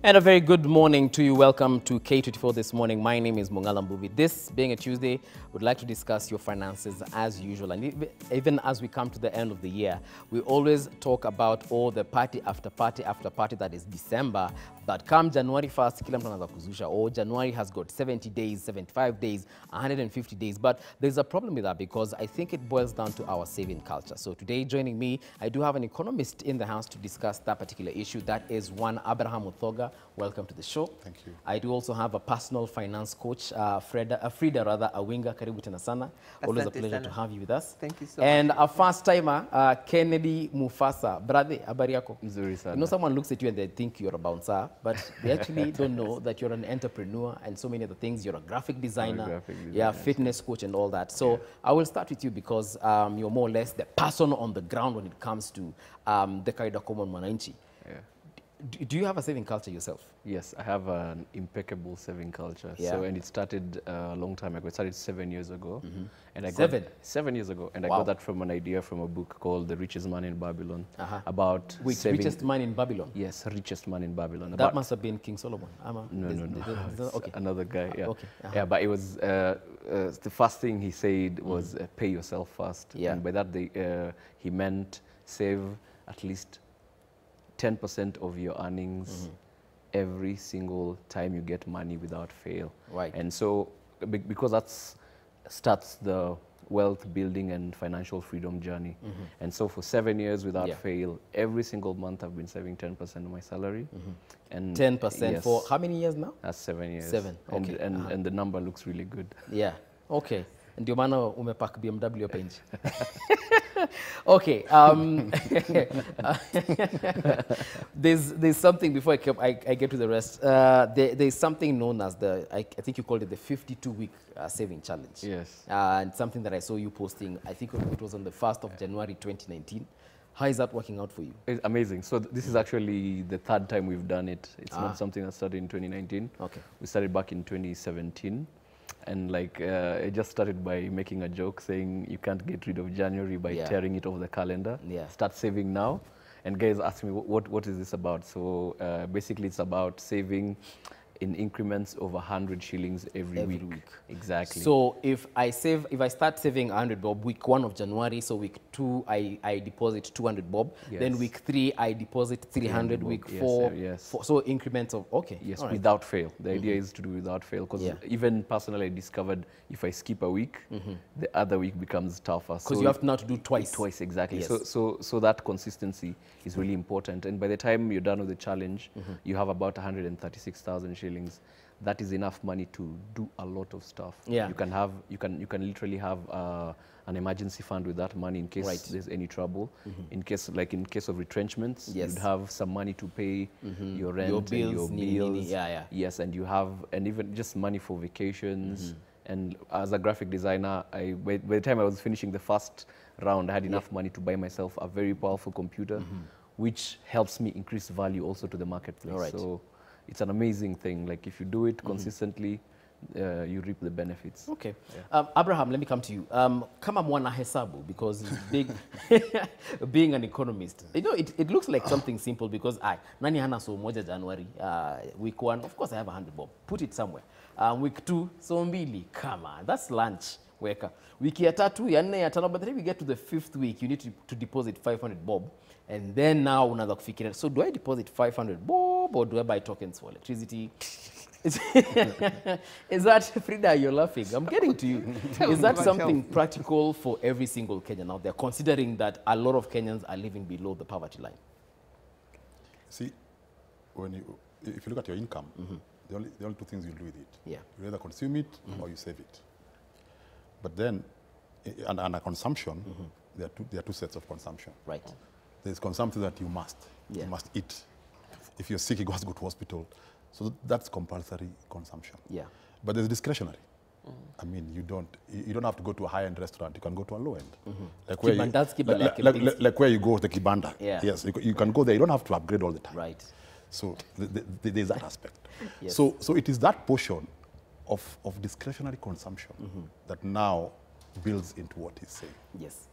And a very good morning to you. Welcome to K24 This Morning. My name is Mungala Mbuvi. This being a Tuesday, would like to discuss your finances as usual. And even as we come to the end of the year, we always talk about all the party after party after party that is December. But come January 1st, kila mtu anaanza kuzusha. Oh, January has got 70 days, 75 days, 150 days. But there's a problem with that because I think it boils down to our saving culture. So today, joining me, I do have an economist in the house to discuss that particular issue. That is one Abraham Uthoga. Welcome to the show. Thank you. I do also have a personal finance coach, Frida Awinga. Karibu tena sana. Always a pleasure to have you with us. Thank you so and much. And a first timer, Kennedy Mufasa. Brother, habari yako? Nzuri sana. You know, someone looks at you and they think you're a bouncer, but they actually don't know that you're an entrepreneur and so many other things. You're a graphic designer, yeah, fitness coach and all that. So I will start with you because you're more or less the person on the ground when it comes to the kaida common mwananchi. Yeah. Do you have a saving culture yourself? Yes, I have an impeccable saving culture. Yeah. So, and it started a long time ago. It started 7 years ago. And I Seven? got 7 years ago. And Wow. I got that from an idea from a book called The Richest Man in Babylon. About Which saving. richest man in Babylon? Yes, Richest Man in Babylon. That must have been King Solomon. No. It's Okay. another guy, yeah. Okay. Yeah, but it was, the first thing he said was pay yourself first. Yeah. And by that, he meant save at least 10% of your earnings every single time you get money without fail. Right. And so, because that starts the wealth building and financial freedom journey. And so for 7 years without fail, every single month I've been saving 10% of my salary. And 10% yes, for how many years now? that's 7 years. 7, okay. And the number looks really good. Yeah, okay. Ndio maana umepack BMW hapa nje. Okay, there's something before I get to the rest. There's something known as I think you called it the 52-week saving challenge. Yes. And something that I saw you posting, I think it was on the 1st of January 2019. How is that working out for you? It's amazing. So this is actually the third time we've done it. It's not something that started in 2019. Okay. We started back in 2017. And like, I just started by making a joke saying you can't get rid of January by tearing it off the calendar. Yeah. Start saving now. And guys asked me, what is this about? So basically it's about saving in increments of 100 shillings every week. Exactly. So if I start saving 100 bob week 1 of January, so week 2 I deposit 200 bob, then week 3 I deposit 300, week 4, so increments of, okay. Yes, without fail. The idea is to do without fail, because even personally I discovered if I skip a week, the other week becomes tougher. Because you have now to do twice. Twice, exactly. Yes. So that consistency is really important. And by the time you're done with the challenge, you have about 136,000 shillings. That is enough money to do a lot of stuff. Yeah. You can literally have an emergency fund with that money in case there's any trouble. In case of retrenchments, you'd have some money to pay your rent, your bills, and your bills. Yes, and you have, and even just money for vacations. And as a graphic designer, by the time I was finishing the first round, I had enough money to buy myself a very powerful computer, which helps me increase value also to the marketplace. So it's an amazing thing. Like if you do it consistently, you reap the benefits. Okay. Abraham, let me come to you. Kama mwana hesabu, because being an economist, you know, it looks like something simple because nani hana so moja January, week 1, of course I have 100 bob. Put it somewhere. Week 2, so mbili, come on, that's lunch. Weka. Wiki ya 3, ya 4, ya 5, by the time you get to the 5th week, you need to deposit 500 bob. And then now unaanza kufikiria, so do I deposit 500 bob or do I buy tokens for electricity? Is that, Frida, you're laughing? I'm getting to you. Is that something practical for every single Kenyan out there, considering that a lot of Kenyans are living below the poverty line? See, if you look at your income, the only two things you do with it. Yeah. You either consume it or you save it. But then, under consumption, there are two sets of consumption. Right. There's consumption that you must. You must eat. If you're sick, you have to go to hospital. So that's compulsory consumption. Yeah. But there's discretionary. I mean, you don't have to go to a high-end restaurant. You can go to a low-end. Like where you go to the kibanda. Yeah. Yes, you can go there. You don't have to upgrade all the time. Right. So there's that aspect. So it is that portion of discretionary consumption that now builds into what he's saying. Yes.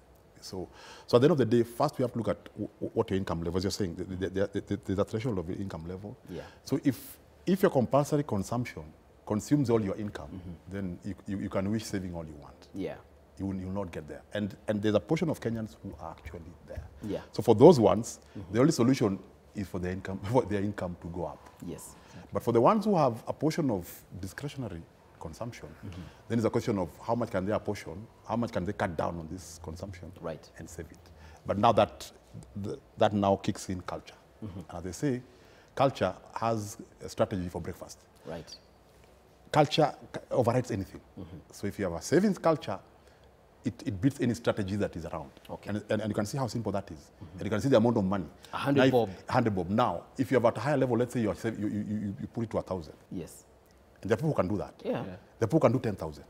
So at the end of the day, first we have to look at what your income level, as you're saying, there's a threshold of your income level. Yeah. So if your compulsory consumption consumes all your income, then you can wish saving all you want. Yeah. You will not get there. And there's a portion of Kenyans who are actually there. Yeah. So for those ones, the only solution is for their income to go up. Yes. But for the ones who have a portion of discretionary consumption, then it's a question of how much can they apportion, how much can they cut down on this consumption, right, and save it. But now that now kicks in culture. And as they say, culture has a strategy for breakfast. Right. Culture overrides anything. So if you have a savings culture, it beats any strategy that is around. Okay. And you can see how simple that is. And you can see the amount of money. 100 bob. 100 bob. Now, if you're at a higher level, let's say you put it to 1,000. Yes. And there are people who can do that. Yeah. There are people who can do 10,000.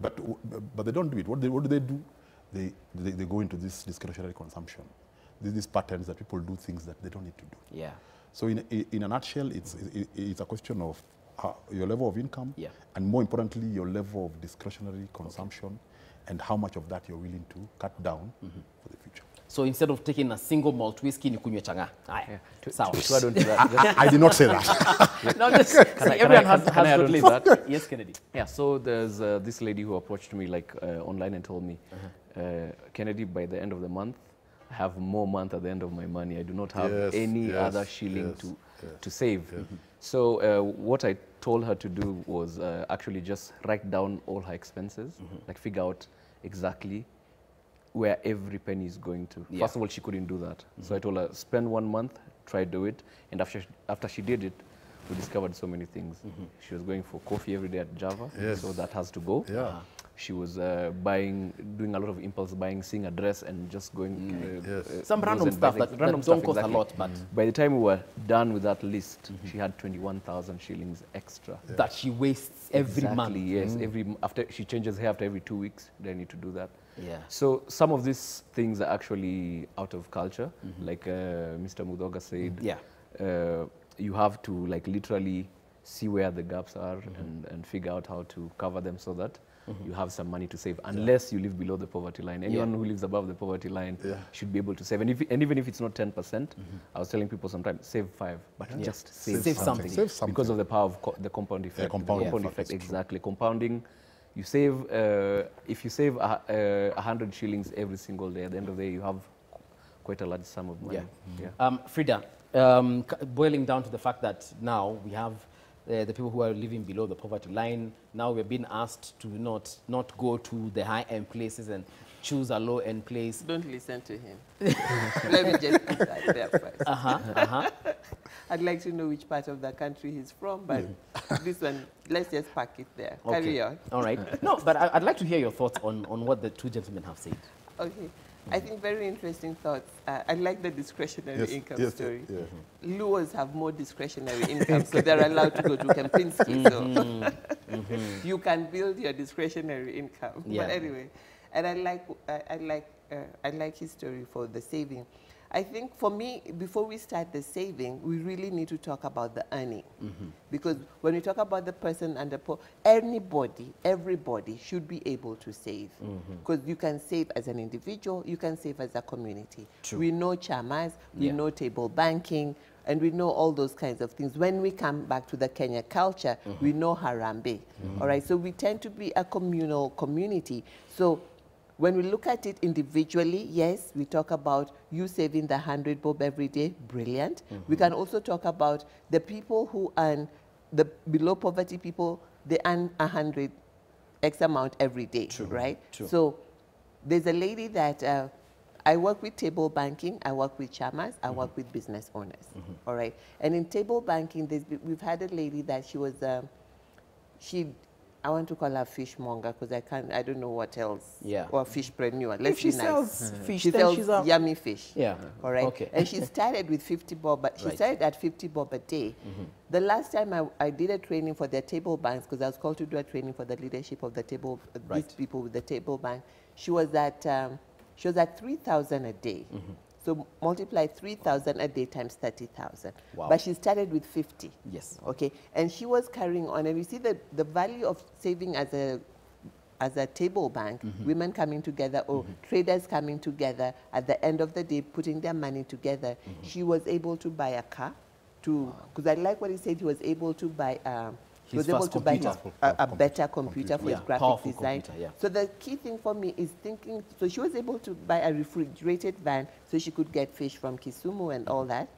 But they don't do it. What do they do? They go into this discretionary consumption. These patterns that people do things that they don't need to do. Yeah. So in a nutshell, it's a question of your level of income, and more importantly, your level of discretionary consumption, and how much of that you're willing to cut down for the future. So instead of taking a single malt whiskey, you kunywe changa. I did not say that. No, everyone has to live that. Yes, Kennedy. Yeah, so there's this lady who approached me online and told me, Kennedy, by the end of the month, I have more month at the end of my money. I do not have any other shilling to save. So what I told her to do was actually just write down all her expenses, like figure out exactly where every penny is going to. First of all, she couldn't do that. So I told her, spend 1 month, try to do it. And after she did it, we discovered so many things. She was going for coffee every day at Java, so that has to go. Yeah. She was doing a lot of impulse buying, seeing a dress and just going. Some random stuff that don't cost a lot. But by the time we were done with that list, she had 21,000 shillings extra. That she wastes every month. Yes, after she changes hair after every 2 weeks, they need to do that. Yeah. So some of these things are actually out of culture, like Mr. Mudoga said. Yeah. You have to literally see where the gaps are and figure out how to cover them so that you have some money to save, unless you live below the poverty line. Anyone who lives above the poverty line should be able to save. And even if it's not 10%, I was telling people sometimes, save 5, but just save something. Save something. Because of the power of the compound effect. Compound effect, exactly. Compounding, you save, if you save 100 shillings every single day, at the end of the day, you have quite a large sum of money. Frida, boiling down to the fact that now we have the people who are living below the poverty line, now we're being asked to not go to the high-end places and choose a low-end place. Don't listen to him. Let me just put that there first. I'd like to know which part of the country he's from, but this one, let's just park it there. Okay. Carry on. All right. No, but I'd like to hear your thoughts on what the two gentlemen have said. Okay. I think very interesting thoughts. I like the discretionary income story. Luos have more discretionary income, so they're allowed to go to Kempinski. So you can build your discretionary income. But anyway, and I like his story for the saving. I think for me, before we start the saving, we really need to talk about the earning. Because when we talk about the person and the poor, everybody should be able to save. Because you can save as an individual, you can save as a community. True. We know chamas, we know table banking, and we know all those kinds of things. When we come back to the Kenya culture, we know Harambe. All right, so we tend to be a communal community. So when we look at it individually, yes, we talk about you saving the 100 bob every day, brilliant. We can also talk about the people who earn, the below poverty people, they earn 100 X amount every day, right? True. So there's a lady that, I work with table banking, I work with chamas, I work with business owners, all right? And in table banking, we've had a lady that she was, I want to call her fishmonger because I don't know what else. Yeah. Or fishpreneur. Let's be nice. Sells fish, she sells yummy fish. Yeah. All right. Okay. And she started with 50 bob, but she started at 50 bob a day. The last time I did a training for their table banks, because I was called to do a training for the leadership of the table, these people with the table bank. She was at 3,000 a day. So multiply 3,000 a day times 30,000. Wow. But she started with 50. Yes. Okay. And she was carrying on. And you see the value of saving as a as a table bank, women coming together or traders coming together at the end of the day, putting their money together, she was able to buy a car. Because I like what he said, he was able to buy he was able to buy a better computer for his graphic design. So the key thing for me is thinking, so she was able to buy a refrigerated van so she could get fish from Kisumu and all that.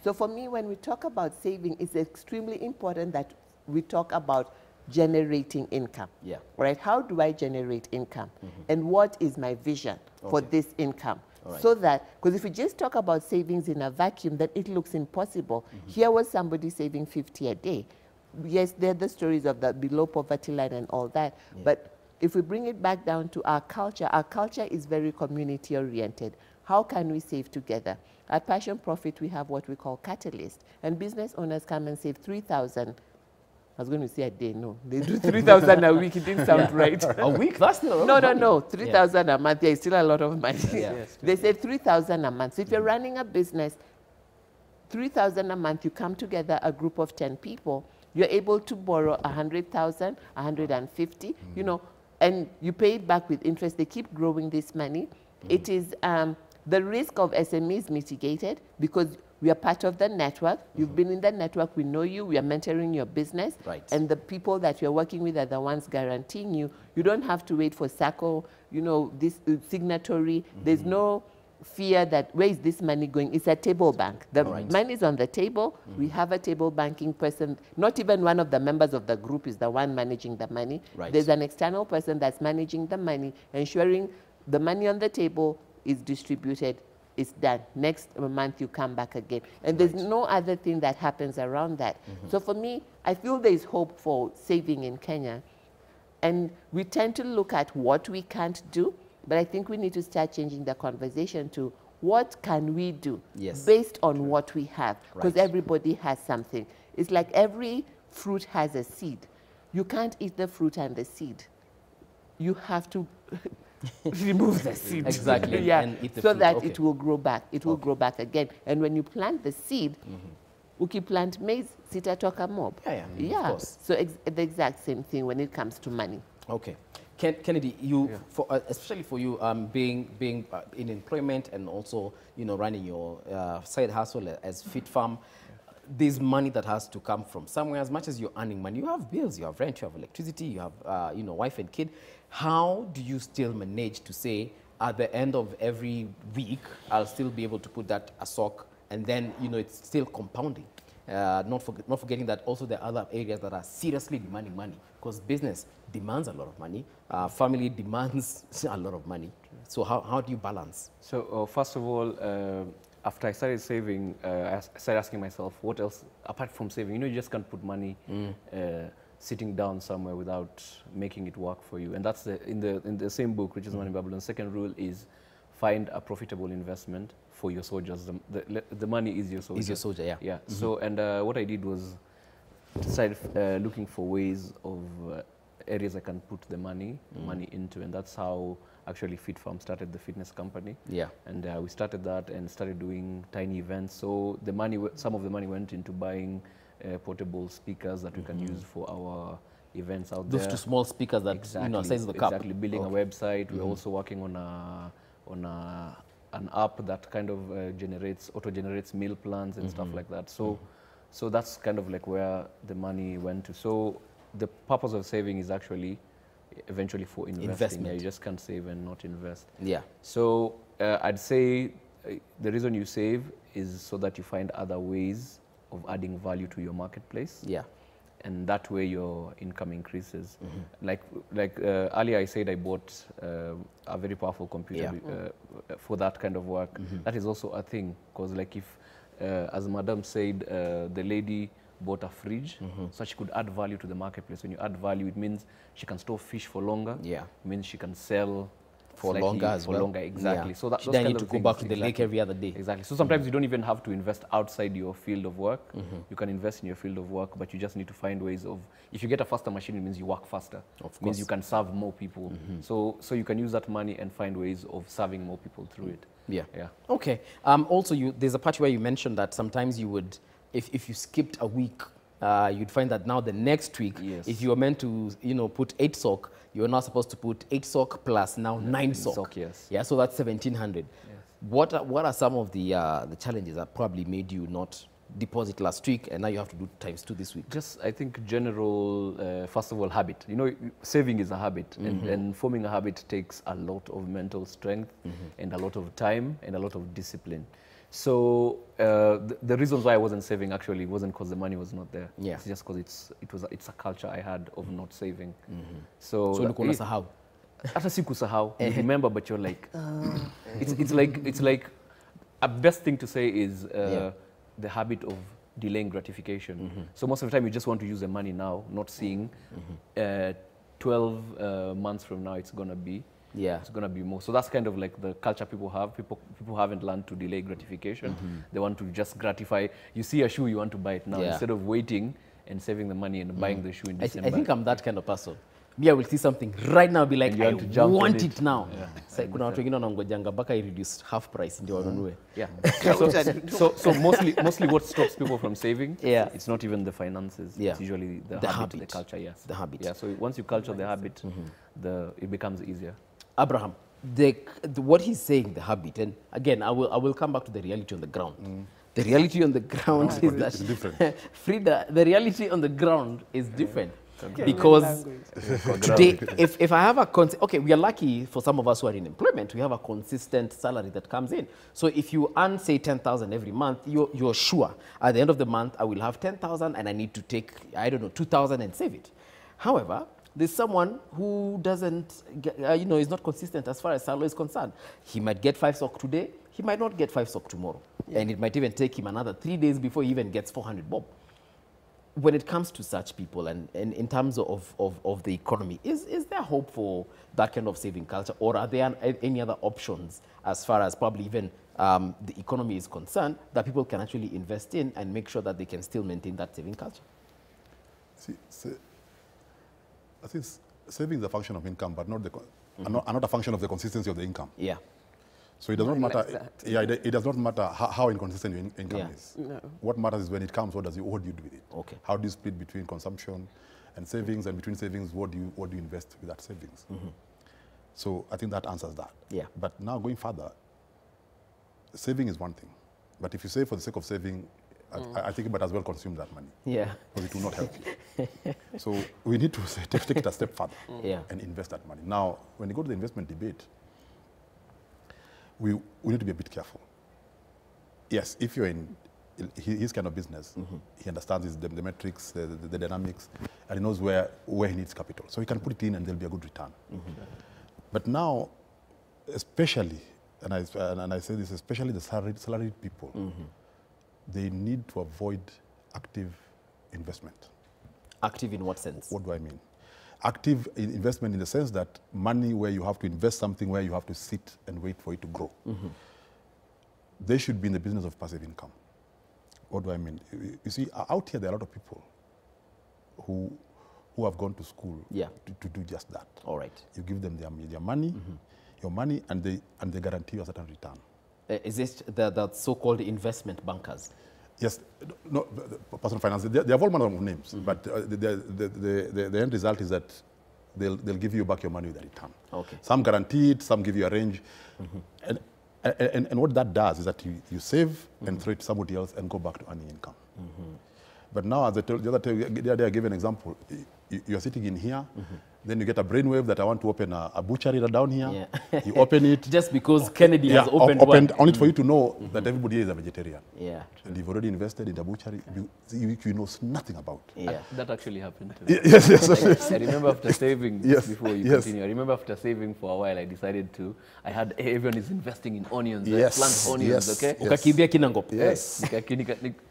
So for me, when we talk about saving, it's extremely important that we talk about generating income. Right? How do I generate income? And what is my vision for this income? So that, because if we just talk about savings in a vacuum, then it looks impossible. Here was somebody saving 50 a day. Yes, there are the stories of the below poverty line and all that. But if we bring it back down to our culture is very community oriented. How can we save together? At Passion Profit, we have what we call Catalyst. And business owners come and save 3,000. I was going to say a day, no. They do 3,000 a week. It didn't sound right. A week? That's still a lot of money. No. 3,000 a month. Yeah, it's still a lot of money. They save 3,000 a month. So if you're running a business, 3,000 a month, you come together, a group of 10 people, you're able to borrow 100,000, 150, you know, and you pay it back with interest. They keep growing this money. It is the risk of SMEs mitigated because we are part of the network. You've been in the network. We know you. We are mentoring your business. And the people that you're working with are the ones guaranteeing you. You don't have to wait for SACCO, you know, this signatory. There's no fear that where is this money going? It's a table bank. The money is on the table. We have a table banking person. Not even one of the members of the group is the one managing the money. There's an external person that's managing the money, ensuring the money on the table is distributed. It's done. Next month you come back again. And there's no other thing that happens around that. So for me, I feel there's hope for saving in Kenya. And we tend to look at what we can't do, but I think we need to start changing the conversation to what can we do based on what we have, because everybody has something. It's like every fruit has a seed. You can't eat the fruit and the seed. You have to remove the seed. And eat the fruit. That it will grow back. It will grow back again. And when you plant the seed, ukiplant maize, sitatoka mob. So the exact same thing when it comes to money. Kennedy, especially for you, being in employment and also, you know, running your side hustle as Fit Farm, there's money that has to come from somewhere. As much as you're earning money, you have bills, you have rent, you have electricity, you have, you know, wife and kid. How do you still manage to say, at the end of every week, I'll still be able to put that a sock, and then, you know, it's still compounding? Not forgetting that also there are other areas that are seriously demanding money, because business demands a lot of money, family demands a lot of money. So how do you balance? So first of all, after I started saving, I started asking myself, what else apart from saving? You know, you just can't put money sitting down somewhere without making it work for you. And that's in the same book, Riches Money Babylon. Second rule is find a profitable investment for your soldiers. The money is your soldier. Is your soldier, So, and what I did was started looking for ways of areas I can put the money into, and that's how actually Fit Farm started the fitness company. And we started that and started doing tiny events. So the money, some of the money went into buying portable speakers that we can use for our events out there. Those two small speakers that, you know, size of the cup. Exactly, building a website. We're also working on an app that kind of auto-generates meal plans and stuff like that. So so that's kind of like where the money went to. So the purpose of saving is actually eventually for investing. You just can't save and not invest. So I'd say the reason you save is so that you find other ways of adding value to your marketplace. And that way your income increases. Like earlier I said I bought a very powerful computer for that kind of work. That is also a thing, because like if, as Madam said, the lady bought a fridge so she could add value to the marketplace. When you add value, it means she can store fish for longer. It means she can sell for longer as well. Exactly. So that, she doesn't need to go back to the lake every other day. So sometimes you don't even have to invest outside your field of work. You can invest in your field of work, but you just need to find ways of, if you get a faster machine, it means you work faster. It means you can serve more people. So you can use that money and find ways of serving more people through it. Okay. Also, there's a part where you mentioned that sometimes you would, if you skipped a week you'd find that now the next week, if you were meant to, put 8 sock, you're now supposed to put 8 sock plus now 9 sock. Yes. Yeah, so that's 1,700. Yes. What are some of the challenges that probably made you not deposit last week and now you have to do ×2 this week? Just, I think, general, first of all, habit. Saving is a habit, and forming a habit takes a lot of mental strength and a lot of time and a lot of discipline. So the reasons why I wasn't saving actually wasn't because the money was not there. Yeah. It's just because it's a culture I had of not saving. So ulikuwa unasahau. Hata sikusahau. You remember, but you're like, it's like a best thing to say is the habit of delaying gratification. So most of the time you just want to use the money now, not seeing 12 months from now it's gonna be. Yeah, it's going to be more. So that's kind of like the culture people have. People haven't learned to delay gratification. They want to just gratify. You see a shoe, you want to buy it now instead of waiting and saving the money and buying the shoe in December. I think I'm that kind of person. Me, I will see something right now, be like, I want it now. So kuna watu wengine wanangojanga mpaka I reduce half price ndio wanunue. Yeah. So mostly what stops people from saving, it's not even the finances. It's usually the habit, the culture. Yes. The habit. Yeah. So once you culture the habit, it becomes easier. Abraham, what he's saying, the habit, and again, I will come back to the reality on the ground. The reality on the ground is that, different. Frida, the reality on the ground is different. Because today, if I have we are lucky for some of us who are in employment, we have a consistent salary that comes in. So if you earn, say, 10,000 every month, you're sure at the end of the month, I will have 10,000 and I need to take, 2,000 and save it. However, there's someone who doesn't, is not consistent as far as salary is concerned. He might get 5 sock today, he might not get 5 sock tomorrow. And it might even take him another 3 days before he even gets 400 bob. When it comes to such people and in terms of the economy, is there hope for that kind of saving culture, or are there any other options as far as probably even the economy is concerned that people can actually invest in and make sure that they can still maintain that saving culture? I think saving is a function of income, but not a function of the consistency of the income. Yeah. So it does not matter. It does not matter how inconsistent your income is. No. What matters is when it comes, what do you do with it? Okay. How do you split between consumption and savings, and between savings, what do you invest with that savings? So I think that answers that. Yeah. But now going further, saving is one thing, but if you save for the sake of saving, I think you might as well consume that money. Yeah. Because it will not help you. So we need to take it a step further and invest that money. Now, when you go to the investment debate, we need to be a bit careful. Yes, if you're in his kind of business, he understands the metrics, the dynamics, and he knows where he needs capital. So he can put it in and there'll be a good return. But now, especially, and I say this, especially the salaried people, they need to avoid active investment. Active in what sense? What do I mean? Active investment in the sense that money where you have to invest something, where you have to sit and wait for it to grow. They should be in the business of passive income. What do I mean? You see, out here there are a lot of people who have gone to school to do just that. All right. You give them their money, your money, and they guarantee you a certain return. Is this the so-called investment bankers? Yes, no, personal finance. They have all manner of names, but the end result is that they'll give you back your money with a return. Okay. Some guaranteed, some give you a range, and what that does is that you save and throw it to somebody else and go back to earning income. But now, as I told the other day, I gave an example. You're sitting in here. Then you get a brainwave that I want to open a butchery down here. You open it. Just because Kennedy has opened one. Only for you to know that everybody is a vegetarian. Yeah. And you've already invested in the butchery you know nothing about. Yeah. That actually happened to me. Yes. I remember after saving, before you continue, I remember after saving for a while, I decided I had everyone is investing in onions. Yes. Plant onions, okay? Ukakimbia Kinangop. Yes.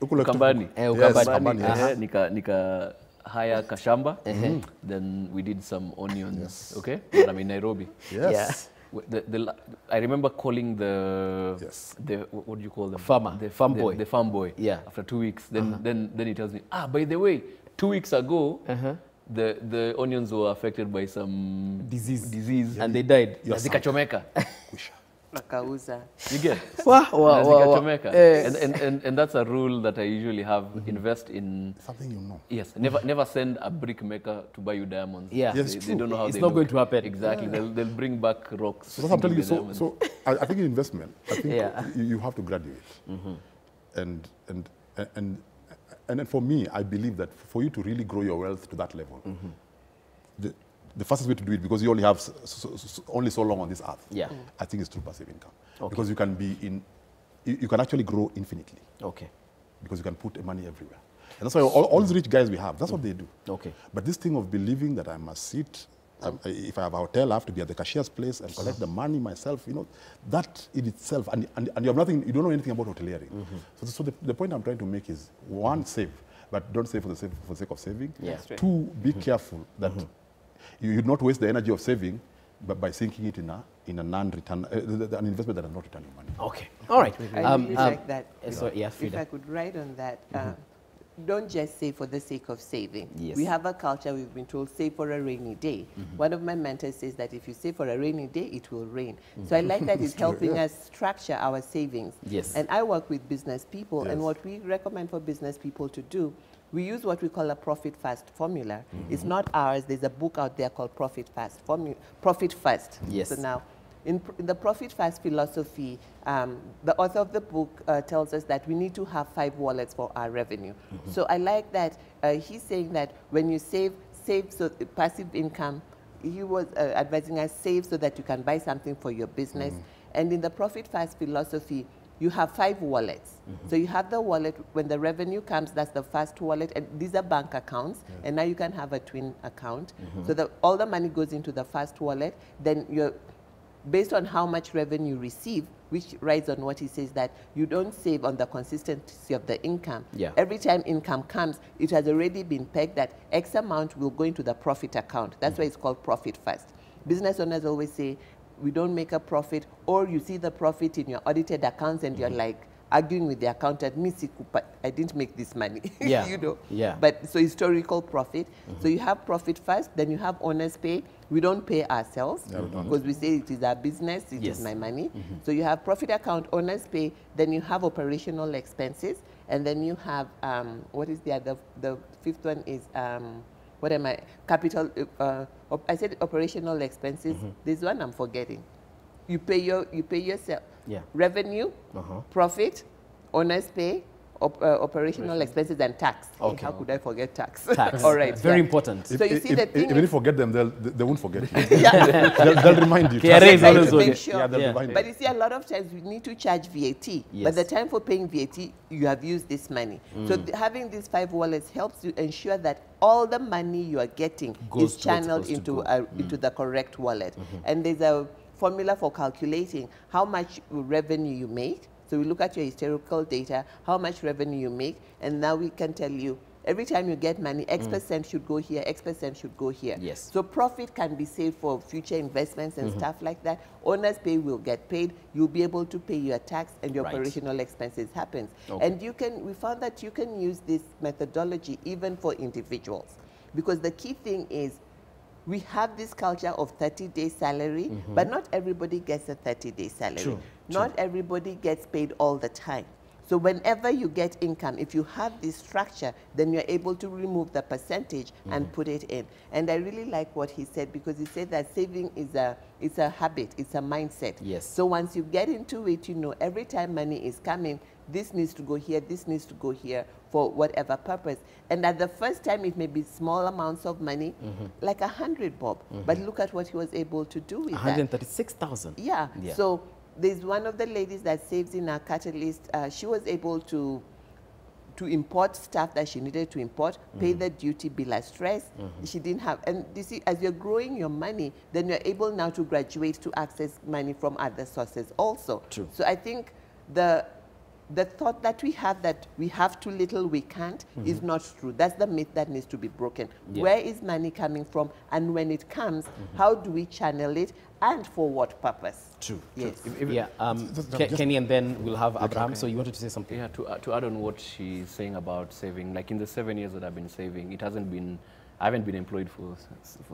Ukambani. Ukambani. Nika hire kashamba, then we did some onions, okay? But I'm in Nairobi. Yes. Yeah. I remember calling the what do you call them? Farmer. The farm boy. The farm boy. Yeah. After 2 weeks, then he tells me, by the way, 2 weeks ago, the onions were affected by some disease, and they died. Zikachomeka. You get? Wow. And that's a rule that I usually have. Invest in something you know. Yes, never send a brick maker to buy you diamonds. Yeah, yes, they don't know how it's they not look. going to happen. Exactly, they'll bring back rocks. So that's what I'm telling you. So I think in investment, I think you have to graduate. And then for me, I believe that for you to really grow your wealth to that level, the fastest way to do it, because you only have only so long on this earth, I think it's through passive income. Because you can you can actually grow infinitely. Okay. Because you can put money everywhere. And that's why all these rich guys we have, that's what they do. Okay. But this thing of believing that I must sit, if I have a hotel, I have to be at the cashier's place and collect the money myself, you know, that in itself, and you have nothing, you don't know anything about hoteliering. So the point I'm trying to make is, one, save, but don't save for the sake of saving. Two, be careful that you do not waste the energy of saving by sinking it in a non-return, an investment that does not return your money. Okay. All right. I really like that. If I could write on that, don't just save for the sake of saving. Yes. We have a culture, we've been told, save for a rainy day. One of my mentors says that if you save for a rainy day, it will rain. So I like that it's helping us structure our savings. Yes. And I work with business people, and what we recommend for business people to do, we use what we call a profit first formula. It's not ours. There's a book out there called Profit First. Profit First. Yes. So now, in the Profit First philosophy, the author of the book tells us that we need to have 5 wallets for our revenue. So I like that he's saying that when you save so passive income, he was advising us save so that you can buy something for your business. And in the Profit First philosophy, you have 5 wallets. So you have the wallet, when the revenue comes, that's the first wallet, and these are bank accounts, and now you can have a twin account. So all the money goes into the first wallet, then you're, based on how much revenue you receive, which rides on what he says, that you don't save on the consistency of the income. Every time income comes, it has already been pegged that X amount will go into the profit account. That's why it's called Profit First. Business owners always say, we don't make a profit, or you see the profit in your audited accounts and you're like arguing with the accountant, I didn't make this money. You know? But so historical profit. So you have profit first, then you have owner's pay. We don't pay ourselves because we say it is our business, it is my money. So you have profit account, owner's pay, then you have operational expenses, and then you have, what is the other, the fifth one is, what am I, capital, I said operational expenses. There's one I'm forgetting. You pay yourself. Revenue, profit, owner's pay, operational expenses, and tax. Okay. How could I forget tax? Tax. All right. Very important. So you see the thing even if you forget them, they won't forget you. They'll remind you. Make sure. They'll remind you. But you see, a lot of times we need to charge VAT. But the time for paying VAT, you have used this money. So having these 5 wallets helps you ensure that all the money you are getting is channeled into the correct wallet. And there's a formula for calculating how much revenue you make. So we look at your historical data, how much revenue you make, and now we can tell you every time you get money, X% should go here, X% should go here. So profit can be saved for future investments and stuff like that. Owner's pay will get paid. You'll be able to pay your tax, and your operational expenses happens. And we found that you can use this methodology even for individuals, because the key thing is, we have this culture of 30-day salary, but not everybody gets a 30-day salary. Not everybody gets paid all the time. So whenever you get income, if you have this structure, then you're able to remove the percentage and put it in. And I really like what he said, because he said that saving is a habit, it's a mindset. So once you get into it, you know, every time money is coming, this needs to go here, this needs to go here for whatever purpose. And at the first time, it may be small amounts of money, like 100 bob. But look at what he was able to do with 136,000. Yeah. So there's one of the ladies that saves in our Catalyst. She was able to import stuff that she needed to import, pay the duty, be less stress. She didn't have, and you see, as you're growing your money, then you're able now to graduate to access money from other sources also. So I think the thought that we have too little, we can't, is not true. That's the myth that needs to be broken. Where is money coming from? And when it comes, how do we channel it? And for what purpose? Yes. Kenny, and then we'll have Abraham. So you wanted to say something? Yeah, to add on what she's saying about saving, like in the 7 years that I've been saving, it hasn't been I haven't been employed for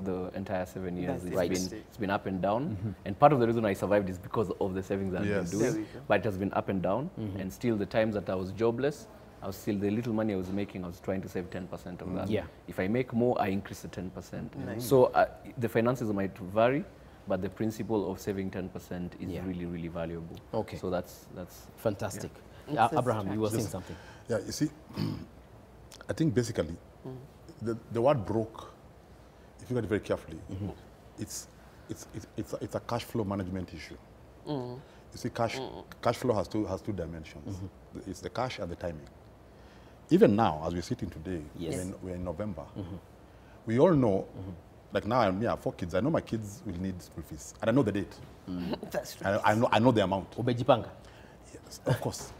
the entire 7 years. It's been up and down. And part of the reason I survived is because of the savings I've been doing. But it has been up and down. And still the times that I was jobless, I was still, the little money I was making, I was trying to save 10% of that. If I make more, I increase the 10%. So the finances might vary, but the principle of saving 10% is really, really valuable. Okay. So that's fantastic. Abraham, you were saying something. Yeah, you see, I think basically, the word broke, if you look at it very carefully, it's a cash flow management issue. You see, cash flow has two dimensions. It's the cash and the timing. Even now, as we're sitting today, we're in November, we all know, like now I have 4 kids, I know my kids will need school fees, and I know the date. That's true. I know the amount. Ubejipanga? Yes, of course.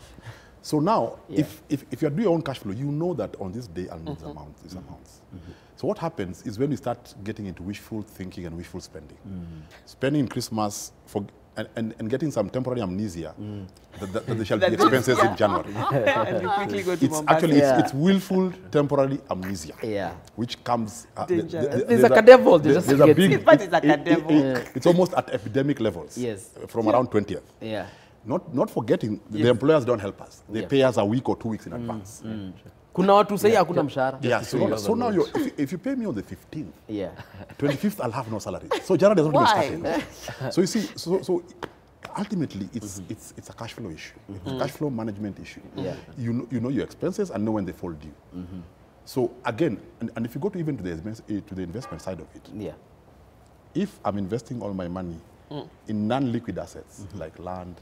So now, if you do your own cash flow, you know that on this day I'll need these amounts. So what happens is when we start getting into wishful thinking and wishful spending, spending Christmas and getting some temporary amnesia that there shall be expenses in January. And you quickly go to it's actually it's willful temporary amnesia, which comes. There's like a devil. There's a big. But it's like a devil. It's almost at epidemic levels. Yes. From around 20th. Yeah. Not forgetting, the employers don't help us. They pay us a week or 2 weeks in advance. Kuna watu say hakuna mshahara. Yeah, so now if you pay me on the 15th, 25th I'll have no salary. So January doesn't even start. So you see, so ultimately it's a cash flow issue. It's a cash flow management issue. You know your expenses and know when they fall due. So again, and if you go to even to the investment side of it, if I'm investing all my money in non-liquid assets like land,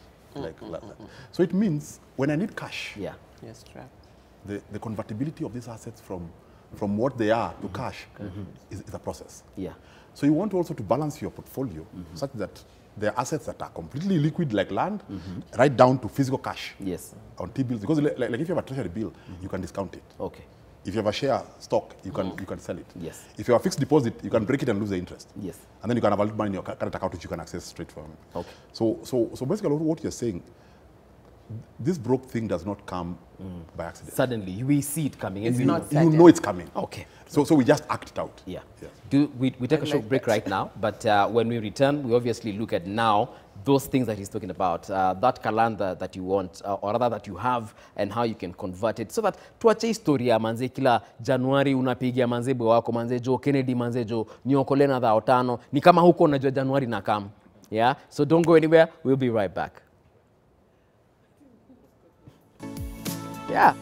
so it means when I need cash, the convertibility of these assets from what they are to cash is a process. So you want also to balance your portfolio such that there are assets that are completely liquid like land, right down to physical cash on T-bills. Because like if you have a treasury bill, you can discount it. Okay. If you have a share stock, you can sell it. Yes. If you have a fixed deposit, you can break it and lose the interest. Yes. And then you can have a little money in your current account which you can access straight from. Okay. So basically what you're saying, this broke thing does not come by accident. Suddenly, we see it coming. It's not you know it's coming. Okay. So we just act it out. We take a short break right now, but when we return, we obviously look at now those things that he's talking about, that calendar that you want, or rather that you have, and how you can convert it, so that tuache historia manze kila Januari unapigia manze bwe wako manze jo Kennedy manze jo niokole na 5 ni kama huko unajua Januari na kam. Yeah, so don't go anywhere. We'll be right back. Yeah.